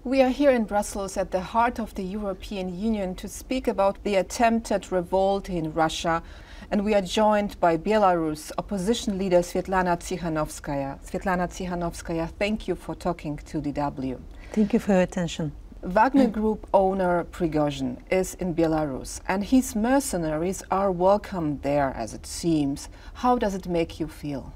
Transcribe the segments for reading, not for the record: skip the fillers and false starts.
We are here in Brussels at the heart of the European Union to speak about the attempted revolt in Russia. And we are joined by Belarus opposition leader Sviatlana Tsikhanouskaya. Sviatlana Tsikhanouskaya, thank you for talking to DW. Thank you for your attention. Wagner Group owner Prigozhin is in Belarus and his mercenaries are welcome there, as it seems. How does it make you feel?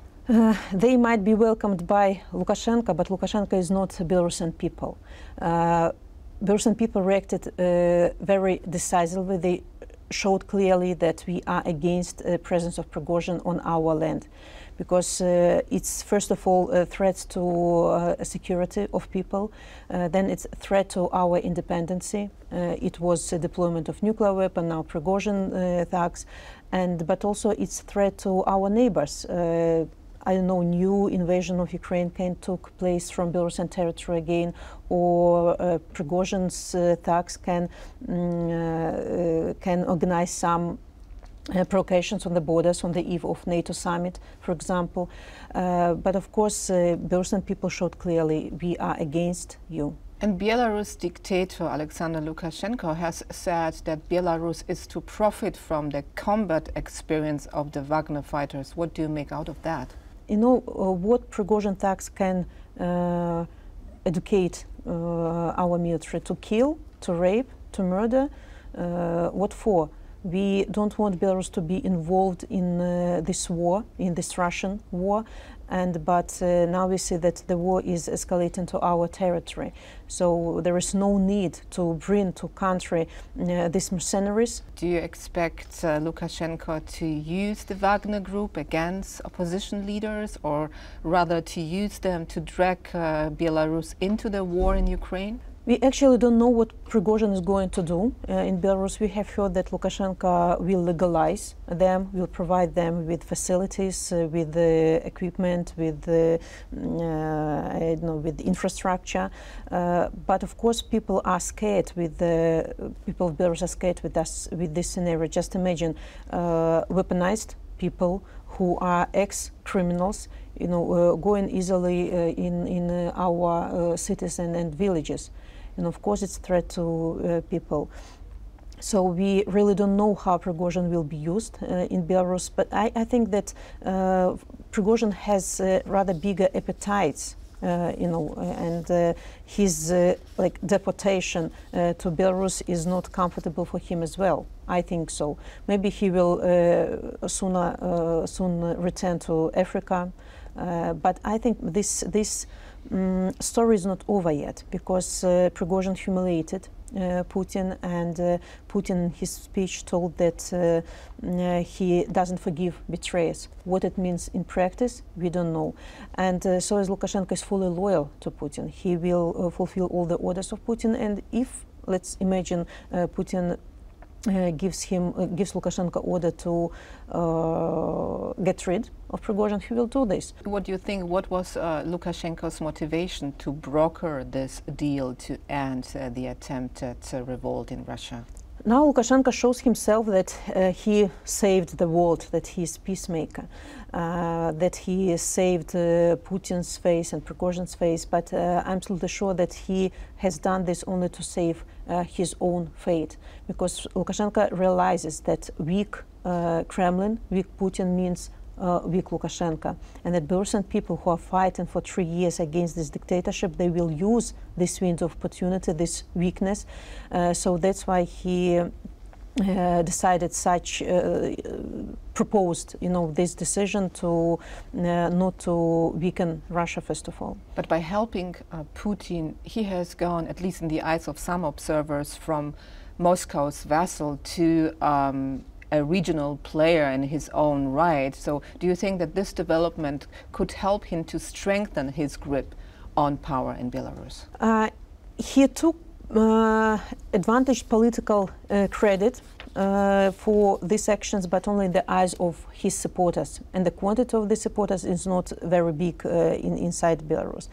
They might be welcomed by Lukashenko, but Lukashenko is not Belarusian people. Belarusian people reacted very decisively. They showed clearly that we are against the presence of Prigozhin on our land, because it's first of all a threat to security of people, then it's a threat to our independence. It was a deployment of nuclear weapon, now Prigozhin thugs, but also it's threat to our neighbors. I don't know, new invasion of Ukraine can take place from Belarusian territory again, or Prigozhin's thugs can organize some provocations on the borders on the eve of NATO summit, for example. But of course, Belarusian people showed clearly we are against you. And Belarus dictator Alexandra Lukashenko has said that Belarus is to profit from the combat experience of the Wagner fighters. What do you make out of that? You know, what Prigozhin thugs can educate our military to kill, to rape, to murder. What for? We don't want Belarus to be involved in this war, in this Russian war, but now we see that the war is escalating to our territory. So there is no need to bring to country these mercenaries. Do you expect Lukashenko to use the Wagner Group against opposition leaders, or rather to use them to drag Belarus into the war in Ukraine? We actually don't know what Prigozhin is going to do. In Belarus, we have heard that Lukashenko will legalize them, will provide them with facilities, with the equipment, with with infrastructure. But of course, people are scared. People of Belarus are scared with this scenario. Just imagine weaponized people who are ex-criminals, going easily in our cities and villages. And of course, it's a threat to people. So we really don't know how Prigozhin will be used in Belarus. But I think that Prigozhin has rather bigger appetites, and his deportation to Belarus is not comfortable for him as well. I think so. Maybe he will soon return to Africa. But I think this story is not over yet, because Prigozhin humiliated Putin, and Putin in his speech told that he doesn't forgive betrayers. What it means in practice, we don't know. And so as Lukashenko is fully loyal to Putin, he will fulfill all the orders of Putin. And if, let's imagine, Putin gives Lukashenko order to get rid of Prigozhin, he will do this. What do you think? What was Lukashenko's motivation to broker this deal to end the attempted revolt in Russia? Now Lukashenko shows himself that he saved the world, that he is peacemaker, that he saved Putin's face and Prigozhin's face, but I'm absolutely sure that he has done this only to save his own fate, because Lukashenko realizes that weak Kremlin, weak Putin means weak Lukashenko, and that Belarusian people who are fighting for 3 years against this dictatorship, they will use this window of opportunity, this weakness. So that's why he decided proposed, this decision to not to weaken Russia first of all. But by helping Putin, he has gone, at least in the eyes of some observers, from Moscow's vassal to a regional player in his own right. So do you think that this development could help him to strengthen his grip on power in Belarus? He took advantage political credit for these actions, but only in the eyes of his supporters. And the quantity of the supporters is not very big inside Belarus.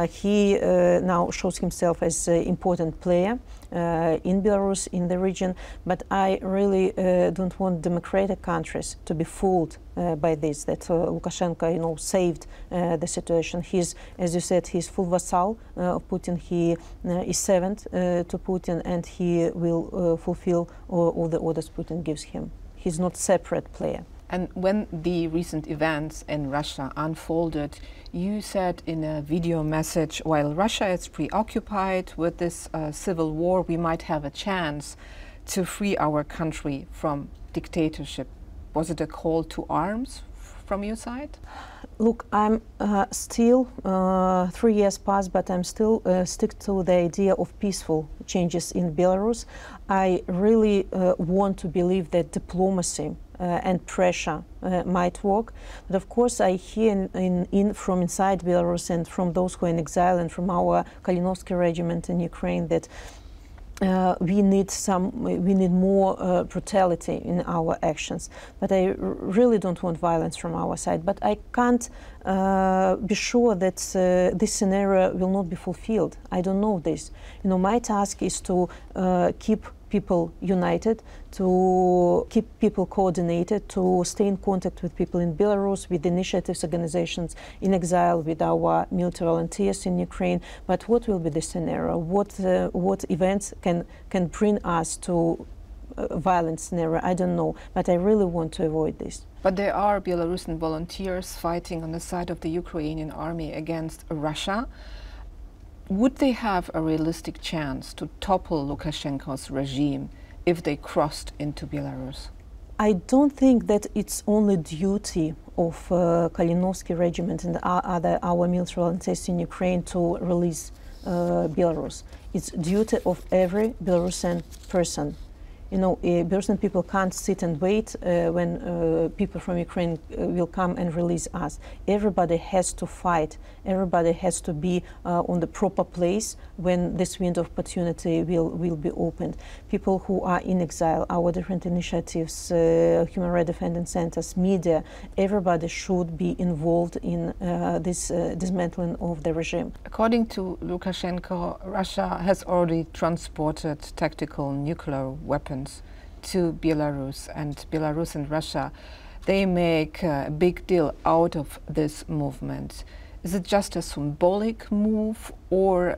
He now shows himself as an important player in Belarus, in the region, but I really don't want democratic countries to be fooled by this, that Lukashenko, saved the situation. He's, as you said, he's full vassal of Putin. He is servant to Putin, and he will fulfill all the orders Putin gives him. He's not separate player. And when the recent events in Russia unfolded, you said in a video message, while Russia is preoccupied with this civil war, we might have a chance to free our country from dictatorship. Was it a call to arms from your side? Look, I'm still 3 years past, but I'm still stick to the idea of peaceful changes in Belarus. I really want to believe that diplomacy and pressure might work. But of course, I hear from inside Belarus and from those who are in exile and from our Kalinovsky regiment in Ukraine that we need more brutality in our actions. But I really don't want violence from our side. But I can't be sure that this scenario will not be fulfilled. I don't know this. My task is to keep people united, to keep people coordinated, to stay in contact with people in Belarus, with initiatives, organizations in exile, with our military volunteers in Ukraine. But what will be the scenario? What events can bring us to a violent scenario? I don't know, but I really want to avoid this. But there are Belarusian volunteers fighting on the side of the Ukrainian army against Russia. Would they have a realistic chance to topple Lukashenko's regime if they crossed into Belarus? I don't think that it's only duty of Kalinovsky regiment and our military volunteers in Ukraine to release Belarus. It's duty of every Belarusian person. Belarusian people can't sit and wait when people from Ukraine will come and release us. Everybody has to fight. Everybody has to be on the proper place when this window of opportunity will be opened. People who are in exile, our different initiatives, human rights defending centers, media, everybody should be involved in this dismantling of the regime. According to Lukashenko, Russia has already transported tactical nuclear weapons to Belarus, and Belarus and Russia, they make a big deal out of this movement. Is it just a symbolic move, or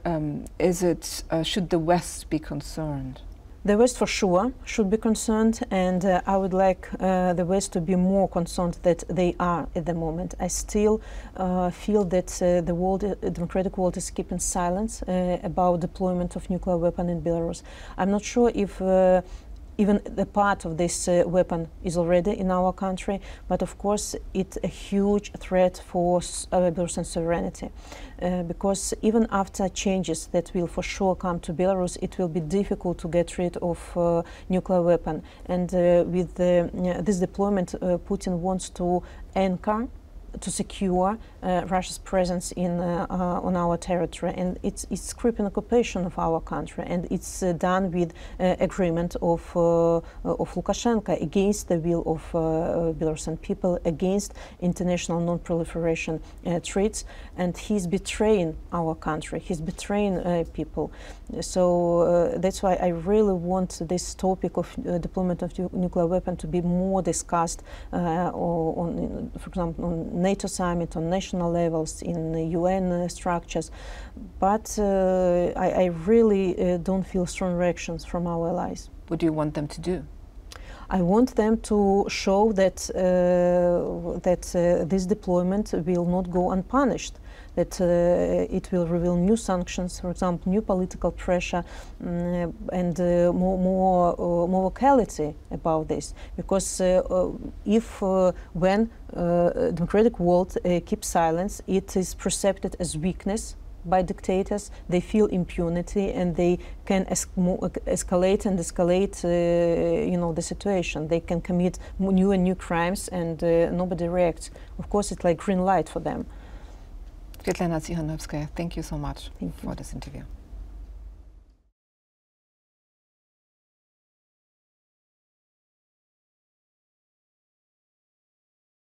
should the West be concerned? The West for sure should be concerned, and I would like the West to be more concerned that they are at the moment. I still feel that the democratic world is keeping silence about deployment of nuclear weapon in Belarus. I'm not sure if even the part of this weapon is already in our country, but of course it's a huge threat for Belarusian sovereignty. Because even after changes that will for sure come to Belarus, it will be difficult to get rid of nuclear weapon. And with this deployment, Putin wants to anchor, to secure Russia's presence on our territory, and it's creeping occupation of our country, and it's done with agreement of Lukashenko against the will of Belarusian people, against international non-proliferation treaties, and he's betraying our country. He's betraying people. So that's why I really want this topic of deployment of nuclear weapon to be more discussed on, for example, on NATO summit, on national levels, in UN structures. But I really don't feel strong reactions from our allies. What do you want them to do? I want them to show that this deployment will not go unpunished, that it will reveal new sanctions, for example, new political pressure, and more vocality about this. Because when democratic world keeps silence, it is perceived as weakness by dictators. They feel impunity, and they can escalate and escalate, the situation. They can commit new and new crimes, and nobody reacts. Of course, it's like green light for them. Sviatlana Tsikhanouskaya, thank you so much for this interview.